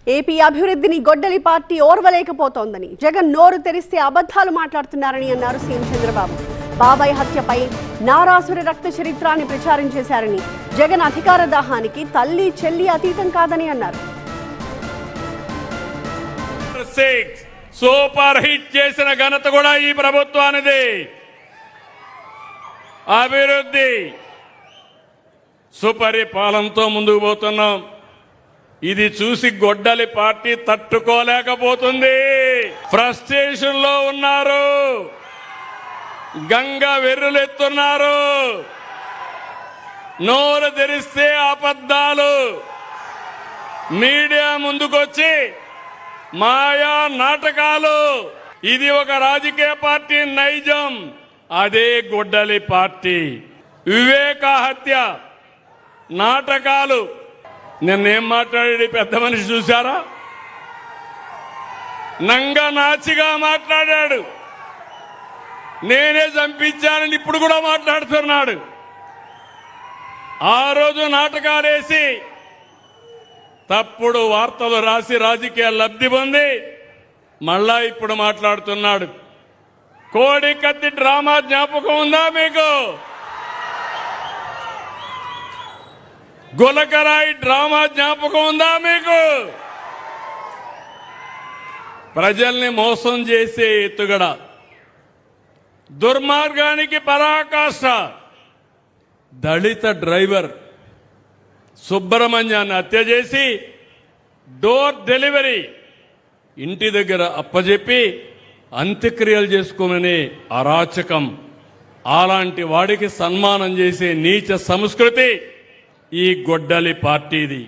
AP అభివృద్ధిని గొడ్డలి party ఓర్వలేకపోతోందని Jagan నోరు తెరిస్తే అబద్ధాలు మాట్లాడుతున్నారని అన్నారు సీఎం చంద్రబాబు. బాబాయ్ హత్యపై నారాసుర రక్త చరిత్రాన్ని ప్రచారం చేశారని, జగన్ అధికార దాహానికి తల్లి చెల్లి అతీతం కాదని అన్నారు. సూపర్ హిట్ చేసిన ఘనత కూడా ఈ ప్రభుత్వానిది. అభివృద్ధి సుపరిపాలనతో ముందుకు పోతున్నాం. ఇది చూసి గొడ్డలి పార్టీ తట్టుకోలేకపోతుంది. ఫ్రస్ట్రేషన్ లో ఉన్నారు, గంగ వెర్రులెత్తున్నారు. నోరు తెరిస్తే అబద్ధాలు. మీడియా ముందుకొచ్చి మాయా నాటకాలు. ఇది ఒక రాజకీయ పార్టీ నైజం, అదే గొడ్డలి పార్టీ. వివేక హత్య నాటకాలు. నిన్నేం మాట్లాడాడు పెద్ద మనిషి చూశారా? నంగ నాచిగా మాట్లాడాడు. నేనే చంపించానని ఇప్పుడు కూడా మాట్లాడుతున్నాడు. ఆ రోజు నాటకాలేసి తప్పుడు వార్తలు రాసి రాజకీయ లబ్ధి పొంది మళ్ళా ఇప్పుడు మాట్లాడుతున్నాడు. కోడి కత్తి డ్రామా జ్ఞాపకం ఉందా మీకు? గులకరాయి డ్రామా జ్ఞాపకం ఉందా మీకు? ప్రజల్ని మోసం చేసే ఎత్తుగడ, దుర్మార్గానికి పరాకాష్ట. దళిత డ్రైవర్ సుబ్రహ్మణ్యాన్ని హత్య చేసి డోర్ డెలివరీ ఇంటి దగ్గర అప్పజెప్పి అంత్యక్రియలు చేసుకోమని అరాచకం. అలాంటి వాడికి సన్మానం చేసే నీచ సంస్కృతి ఈ గొడ్డలి పార్టీది.